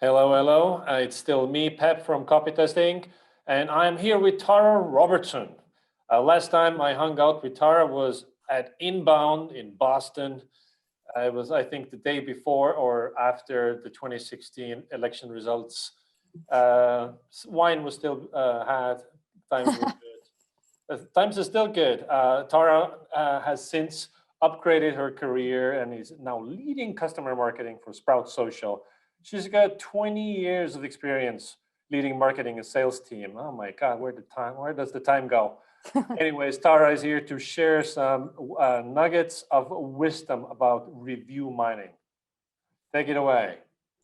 Hello, hello. It's still me, Pep from Copy Testing, and I'm here with Tara Robertson. Last time I hung out with Tara was at Inbound in Boston. It was, I think, the day before or after the 2016 election results. Wine was still had, times were good. Times are still good. Tara has since upgraded her career and is now leading customer marketing for Sprout Social. She's got 20 years of experience leading marketing and sales team. Oh my God, where does the time go? Anyways, Tara is here to share some nuggets of wisdom about review mining. Take it away.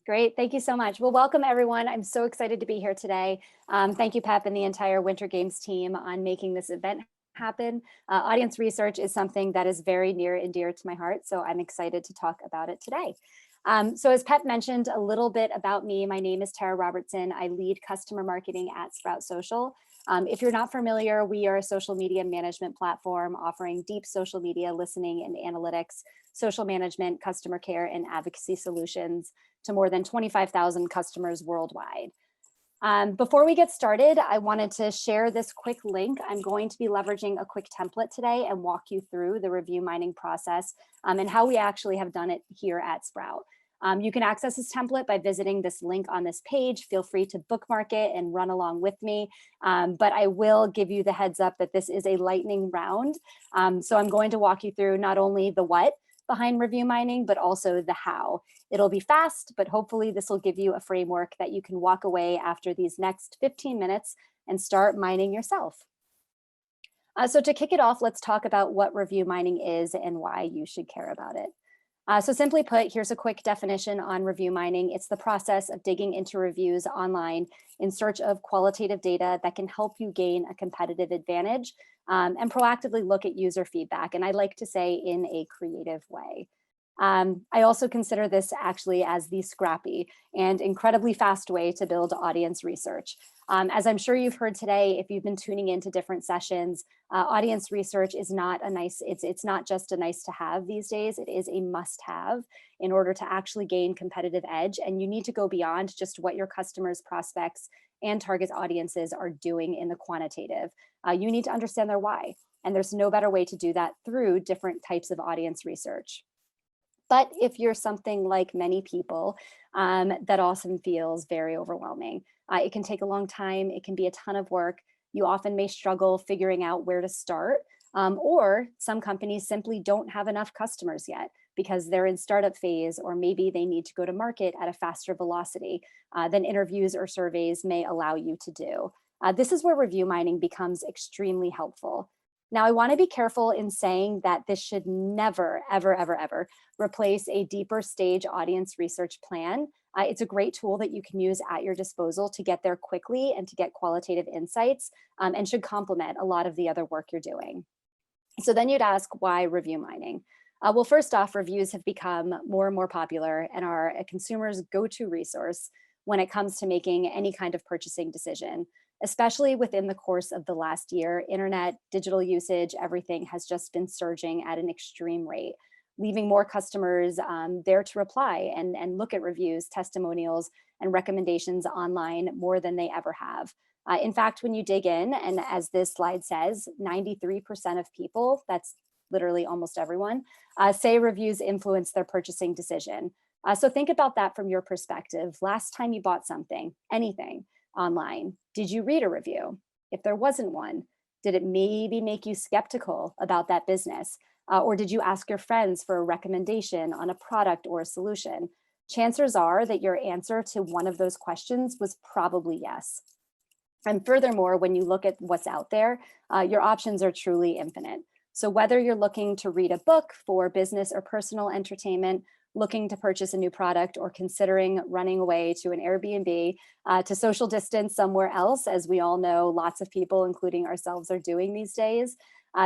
Great, thank you so much. Well, welcome everyone. I'm so excited to be here today. Thank you, Pep, and the entire Wynter Games team on making this event happen. Audience research is something that is very near and dear to my heart, so I'm excited to talk about it today. So as Pep mentioned a little bit about me, my name is Tara Robertson. I lead customer marketing at Sprout Social. If you're not familiar, we are a social media management platform offering deep social media listening and analytics, social management, customer care, and advocacy solutions to more than 25,000 customers worldwide. Before we get started, I wanted to share this quick link. I'm going to be leveraging a quick template today and walk you through the review mining process and how we actually have done it here at Sprout. You can access this template by visiting this link on this page. Feel free to bookmark it and run along with me. But I will give you the heads up that this is a lightning round. So I'm going to walk you through not only the what behind review mining, but also the how. It'll be fast, but hopefully this will give you a framework that you can walk away after these next 15 minutes and start mining yourself. So to kick it off, let's talk about what review mining is and why you should care about it. So simply put, here's a quick definition on review mining. It's the process of digging into reviews online in search of qualitative data that can help you gain a competitive advantage and proactively look at user feedback. And I like to say in a creative way. I also consider this actually as the scrappy and incredibly fast way to build audience research. As I'm sure you've heard today, if you've been tuning into different sessions, audience research is not a nice, it's not just a nice to have these days, it is a must have in order to actually gain competitive edge. And you need to go beyond just what your customers, prospects, and target audiences are doing in the quantitative. You need to understand their why. And there's no better way to do that through different types of audience research. But if you're something like many people, that often feels very overwhelming. It can take a long time. It can be a ton of work. You often may struggle figuring out where to start, or some companies simply don't have enough customers yet because they're in startup phase, or maybe they need to go to market at a faster velocity than interviews or surveys may allow you to do. This is where review mining becomes extremely helpful. Now, I want to be careful in saying that this should never, ever, ever, ever replace a deeper stage audience research plan. It's a great tool that you can use at your disposal to get there quickly and to get qualitative insights and should complement a lot of the other work you're doing. So then you'd ask, why review mining? Well, first off, reviews have become more and more popular and are a consumer's go-to resource when it comes to making any kind of purchasing decision. Especially within the course of the last year, internet, digital usage, everything has just been surging at an extreme rate, leaving more customers there to reply and look at reviews, testimonials, and recommendations online more than they ever have. In fact, when you dig in, and as this slide says, 93% of people, that's literally almost everyone, say reviews influence their purchasing decision. So think about that from your perspective. Last time you bought something, anything, online, did you read a review? If there wasn't one, did it maybe make you skeptical about that business? Or did you ask your friends for a recommendation on a product or a solution? Chances are that your answer to one of those questions was probably yes. And furthermore, when you look at what's out there, your options are truly infinite. So whether you're looking to read a book for business or personal entertainment, looking to purchase a new product, or considering running away to an Airbnb to social distance somewhere else, as we all know lots of people, including ourselves, are doing these days,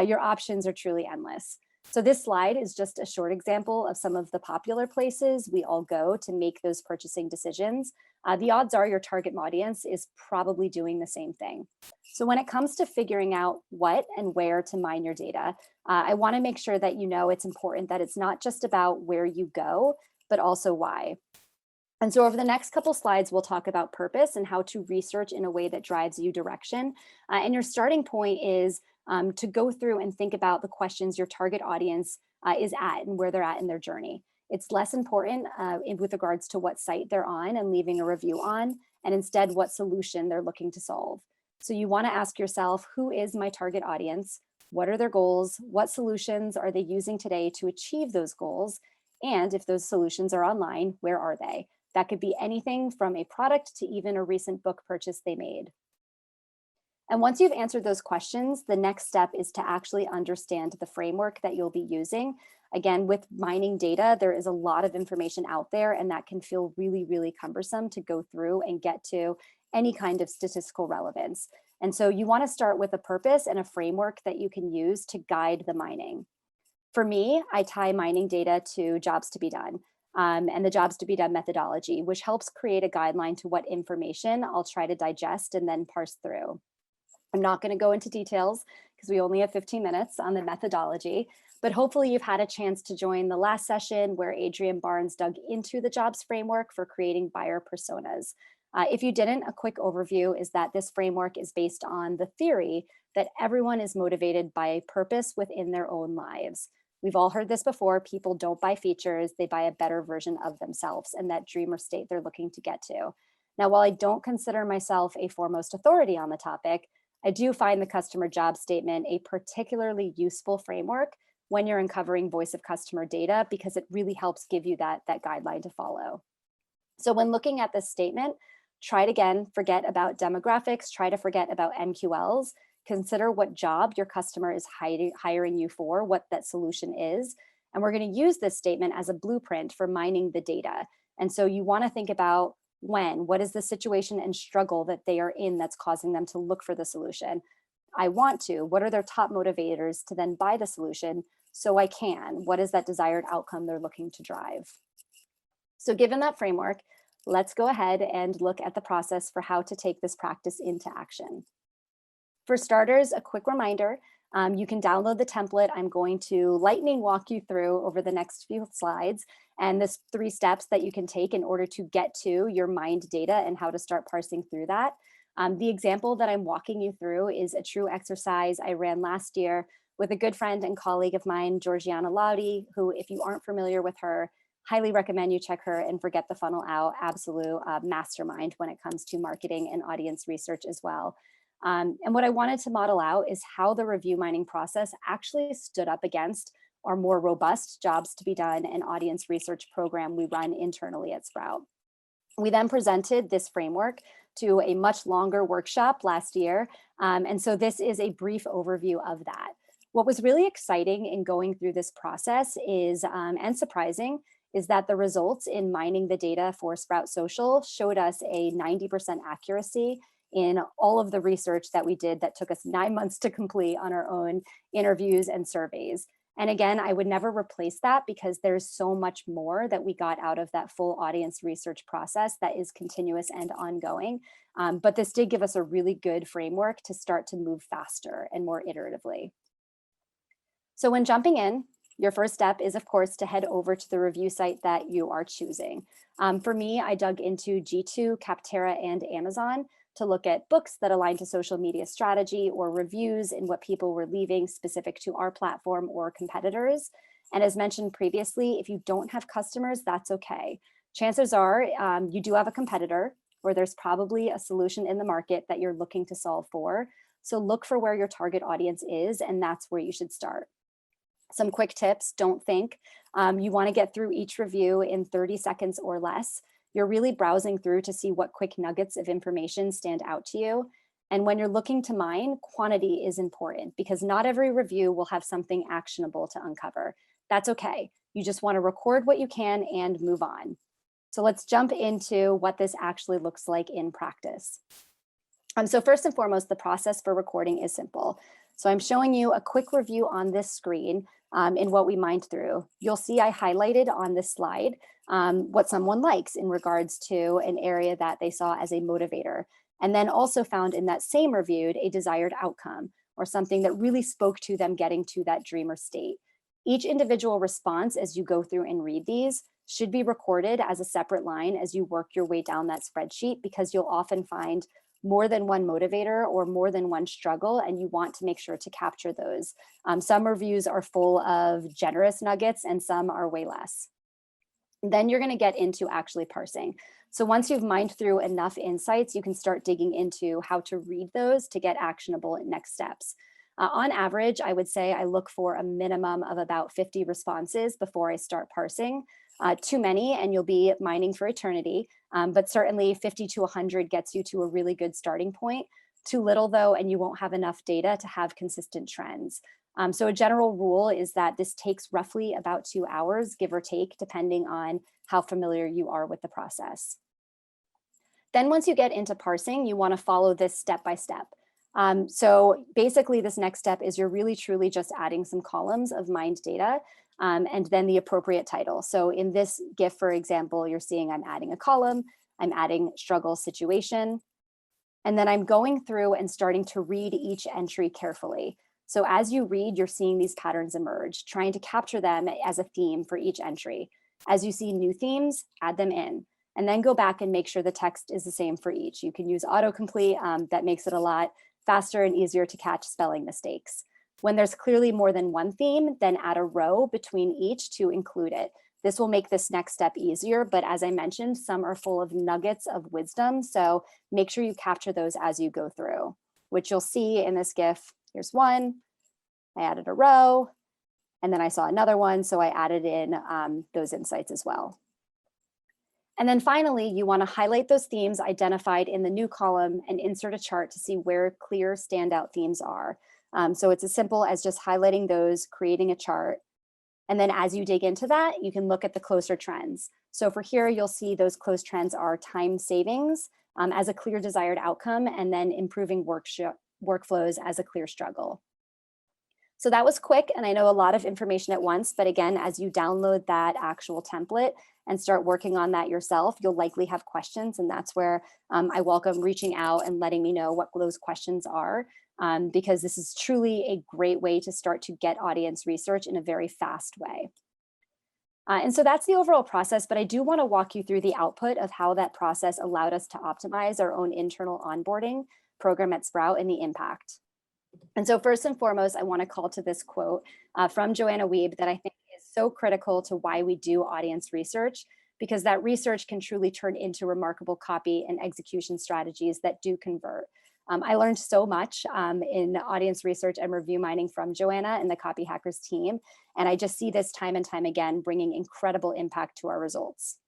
your options are truly endless. So this slide is just a short example of some of the popular places we all go to make those purchasing decisions. The odds are your target audience is probably doing the same thing. So when it comes to figuring out what and where to mine your data, I want to make sure that you know it's important that it's not just about where you go, but also why. And so over the next couple slides, we'll talk about purpose and how to research in a way that drives you direction. And your starting point is to go through and think about the questions your target audience is at and where they're at in their journey. It's less important with regards to what site they're on and leaving a review on, and instead what solution they're looking to solve. So you want to ask yourself, who is my target audience? What are their goals? What solutions are they using today to achieve those goals? And if those solutions are online, where are they? That could be anything from a product to even a recent book purchase they made. And once you've answered those questions, the next step is to actually understand the framework that you'll be using. Again, with mining data, there is a lot of information out there, and that can feel really, really cumbersome to go through and get to any kind of statistical relevance. And so you want to start with a purpose and a framework that you can use to guide the mining. For me, I tie mining data to jobs to be done. And the jobs to be done methodology, which helps create a guideline to what information I'll try to digest and then parse through. I'm not going to go into details because we only have 15 minutes on the methodology, but hopefully you've had a chance to join the last session where Adrian Barnes dug into the jobs framework for creating buyer personas. If you didn't, a quick overview is that this framework is based on the theory that everyone is motivated by a purpose within their own lives. We've all heard this before. People don't buy features, they buy a better version of themselves and that dreamer state they're looking to get to. Now, while I don't consider myself a foremost authority on the topic, I do find the customer job statement a particularly useful framework when you're uncovering voice of customer data because it really helps give you that guideline to follow. So when looking at this statement, try to again, forget about demographics, try to forget about MQLs. Consider what job your customer is hiring you for, what that solution is. And we're going to use this statement as a blueprint for mining the data. And so you want to think about what is the situation and struggle that they are in that's causing them to look for the solution. What are their top motivators to then buy the solution? So I can, what is that desired outcome they're looking to drive? So given that framework, let's go ahead and look at the process for how to take this practice into action. For starters, a quick reminder, you can download the template I'm going to lightning walk you through over the next few slides, and there's 3 steps that you can take in order to get to your mined data and how to start parsing through that. The example that I'm walking you through is a true exercise I ran last year with a good friend and colleague of mine, Georgiana Laudy, who, if you aren't familiar with her, highly recommend you check her and Forget the Funnel out. Absolute mastermind when it comes to marketing and audience research as well. And what I wanted to model out is how the review mining process actually stood up against our more robust jobs to be done and audience research program we run internally at Sprout. We then presented this framework to a much longer workshop last year. And so this is a brief overview of that. What was really exciting in going through this process is, and surprising, is that the results in mining the data for Sprout Social showed us a 90% accuracy in all of the research that we did that took us 9 months to complete on our own interviews and surveys. And again, I would never replace that because there's so much more that we got out of that full audience research process that is continuous and ongoing. But this did give us a really good framework to start to move faster and more iteratively. So when jumping in, your first step is, of course, to head over to the review site that you are choosing. For me, I dug into G2, Capterra, and Amazon to look at books that align to social media strategy or reviews and what people were leaving specific to our platform or competitors. And as mentioned previously, if you don't have customers, that's okay. Chances are you do have a competitor or there's probably a solution in the market that you're looking to solve for. So look for where your target audience is, and that's where you should start. Some quick tips, don't think. You want to get through each review in 30 seconds or less. You're really browsing through to see what quick nuggets of information stand out to you. And when you're looking to mine, quantity is important because not every review will have something actionable to uncover. That's okay. You just want to record what you can and move on. So let's jump into what this actually looks like in practice. So first and foremost, the process for recording is simple. So I'm showing you a quick review on this screen in what we mined through. You'll see I highlighted on this slide what someone likes in regards to an area that they saw as a motivator, and then also found in that same reviewed a desired outcome or something that really spoke to them getting to that dreamer state. Each individual response as you go through and read these should be recorded as a separate line as you work your way down that spreadsheet, because you'll often find more than one motivator or more than one struggle, and you want to make sure to capture those. Some reviews are full of generous nuggets and some are way less. Then you're going to get into actually parsing. So once you've mined through enough insights, you can start digging into how to read those to get actionable next steps. On average, I would say I look for a minimum of about 50 responses before I start parsing. Too many and you'll be mining for eternity, but certainly 50 to 100 gets you to a really good starting point. Too little though, and you won't have enough data to have consistent trends. So a general rule is that this takes roughly about 2 hours, give or take, depending on how familiar you are with the process. Then once you get into parsing, you want to follow this step by step. So basically this next step is you're really truly just adding some columns of mined data and then the appropriate title. So in this GIF, for example, you're seeing I'm adding a column, I'm adding struggle situation, and then I'm going through and starting to read each entry carefully. So as you read, you're seeing these patterns emerge, trying to capture them as a theme for each entry. As you see new themes, add them in, and then go back and make sure the text is the same for each. You can use autocomplete, that makes it a lot faster and easier to catch spelling mistakes. When there's clearly more than one theme, then add a row between each to include it. This will make this next step easier, but as I mentioned, some are full of nuggets of wisdom, so make sure you capture those as you go through, which you'll see in this GIF. Here's one, I added a row, and then I saw another one, so I added in those insights as well. And then finally, you want to highlight those themes identified in the new column and insert a chart to see where clear standout themes are. So it's as simple as just highlighting those, creating a chart. And then as you dig into that, you can look at the closer trends. So for here, you'll see those close trends are time savings as a clear desired outcome, and then improving workflows as a clear struggle. So that was quick, and I know a lot of information at once, but again, as you download that actual template and start working on that yourself, you'll likely have questions, and that's where I welcome reaching out and letting me know what those questions are, because this is truly a great way to start to get audience research in a very fast way. And so that's the overall process, but I do want to walk you through the output of how that process allowed us to optimize our own internal onboarding program at Sprout and the impact. And so first and foremost, I want to call to this quote from Joanna Wiebe that I think is so critical to why we do audience research, because that research can truly turn into remarkable copy and execution strategies that do convert. I learned so much in audience research and review mining from Joanna and the Copy Hackers team, and I just see this time and time again bringing incredible impact to our results.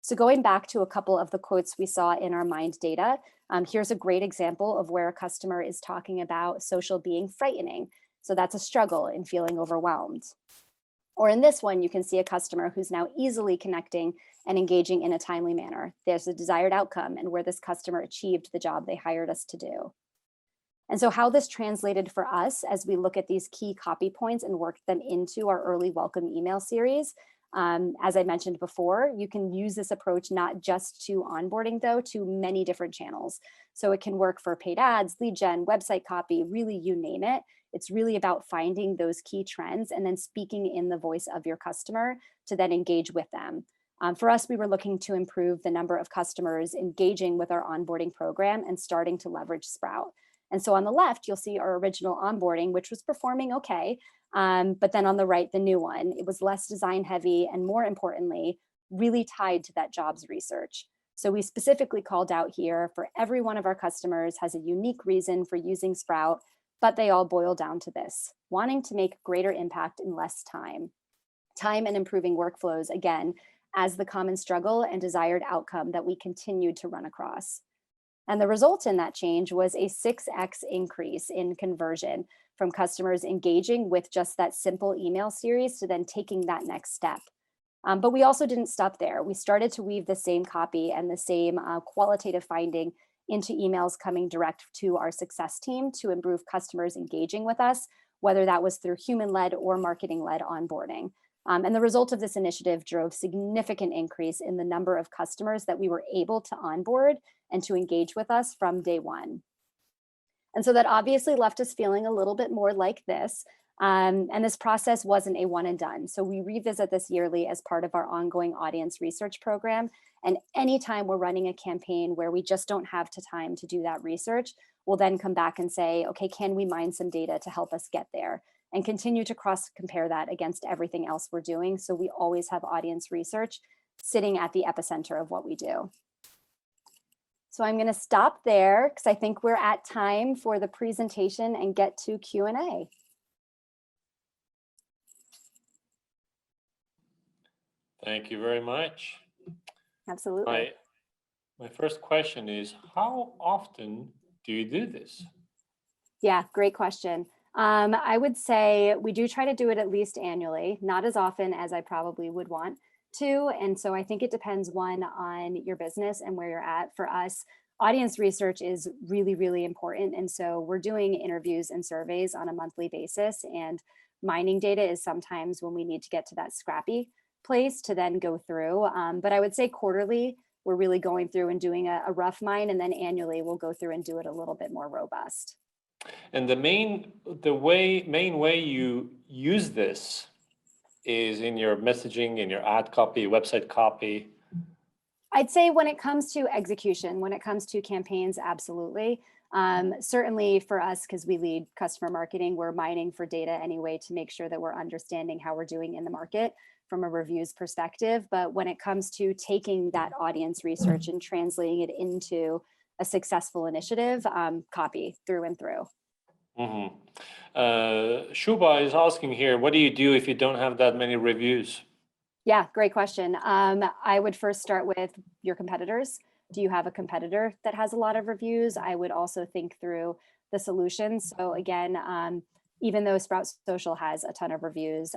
So going back to a couple of the quotes we saw in our mined data, here's a great example of where a customer is talking about social being frightening. So that's a struggle in feeling overwhelmed. Or in this one, you can see a customer who's now easily connecting and engaging in a timely manner. There's a desired outcome and where this customer achieved the job they hired us to do. And so how this translated for us as we look at these key copy points and work them into our early welcome email series. As I mentioned before, you can use this approach not just to onboarding though, to many different channels. So it can work for paid ads, lead gen, website copy, really you name it. It's really about finding those key trends and then speaking in the voice of your customer to then engage with them. For us, we were looking to improve the number of customers engaging with our onboarding program and starting to leverage Sprout. And so on the left, you'll see our original onboarding, which was performing okay. But then on the right, the new one, it was less design heavy and more importantly, really tied to that jobs research. So we specifically called out here for every one of our customers has a unique reason for using Sprout, but they all boil down to this, wanting to make greater impact in less time. Time and improving workflows, again, as the common struggle and desired outcome that we continued to run across. And the result in that change was a 6x increase in conversion from customers engaging with just that simple email series to then taking that next step. But we also didn't stop there. We started to weave the same copy and the same qualitative finding into emails coming direct to our success team to improve customers engaging with us, whether that was through human-led or marketing-led onboarding. And the result of this initiative drove significant increase in the number of customers that we were able to onboard and to engage with us from day one. And so that obviously left us feeling a little bit more like this. And this process wasn't a one and done. So we revisit this yearly as part of our ongoing audience research program. And anytime we're running a campaign where we just don't have the time to do that research, we'll then come back and say, okay, can we mine some data to help us get there? And continue to cross compare that against everything else we're doing. So we always have audience research sitting at the epicenter of what we do. So I'm going to stop there because I think we're at time for the presentation and get to Q&A. Thank you very much. Absolutely. My first question is, how often do you do this? Yeah, great question. I would say we do try to do it at least annually, not as often as I probably would want to. And so I think it depends, one, on your business and where you're at. For us, audience research is really, really important. And so we're doing interviews and surveys on a monthly basis. And mining data is sometimes when we need to get to that scrappy place to then go through. But I would say quarterly, we're really going through and doing a rough mine, and then annually we'll go through and do it a little bit more robust. And the main way you use this is in your messaging, in your ad copy, website copy. I'd say when it comes to execution, when it comes to campaigns, absolutely. Certainly for us, because we lead customer marketing, we're mining for data anyway to make sure that we're understanding how we're doing in the market from a reviews perspective. But when it comes to taking that audience research and translating it into a successful initiative, copy through and through. Mm-hmm. Shuba is asking here, what do you do if you don't have that many reviews? Yeah, great question. I would first start with your competitors. Do you have a competitor that has a lot of reviews? I would also think through the solutions. So again, even though Sprout Social has a ton of reviews,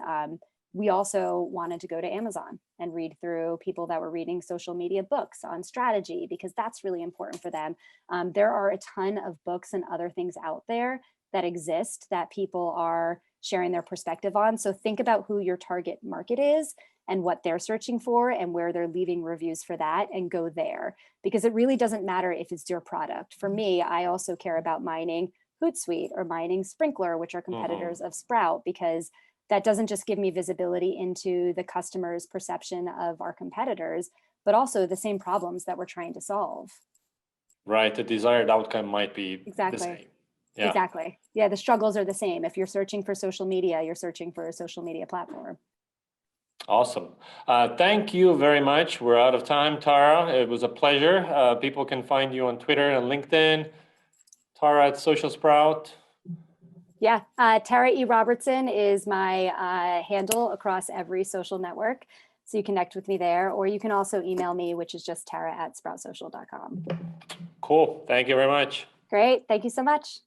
we also wanted to go to Amazon and read through people that were reading social media books on strategy, because that's really important for them. There are a ton of books and other things out there that exist that people are sharing their perspective on. So think about who your target market is and what they're searching for and where they're leaving reviews for that, and go there, because it really doesn't matter if it's your product. For me, I also care about mining Hootsuite or mining Sprinkler, which are competitors of Sprout, because that doesn't just give me visibility into the customer's perception of our competitors, but also the same problems that we're trying to solve. Right, the desired outcome might be Exactly. the same. Yeah. Exactly. Yeah, the struggles are the same. If you're searching for social media, you're searching for a social media platform. Awesome. Thank you very much. We're out of time, Tara. It was a pleasure. People can find you on Twitter and LinkedIn. Tara at Social Sprout. Yeah, Tara E. Robertson is my handle across every social network. So you connect with me there, or you can also email me, which is just tara@sproutsocial.com. Cool. Thank you very much. Great. Thank you so much.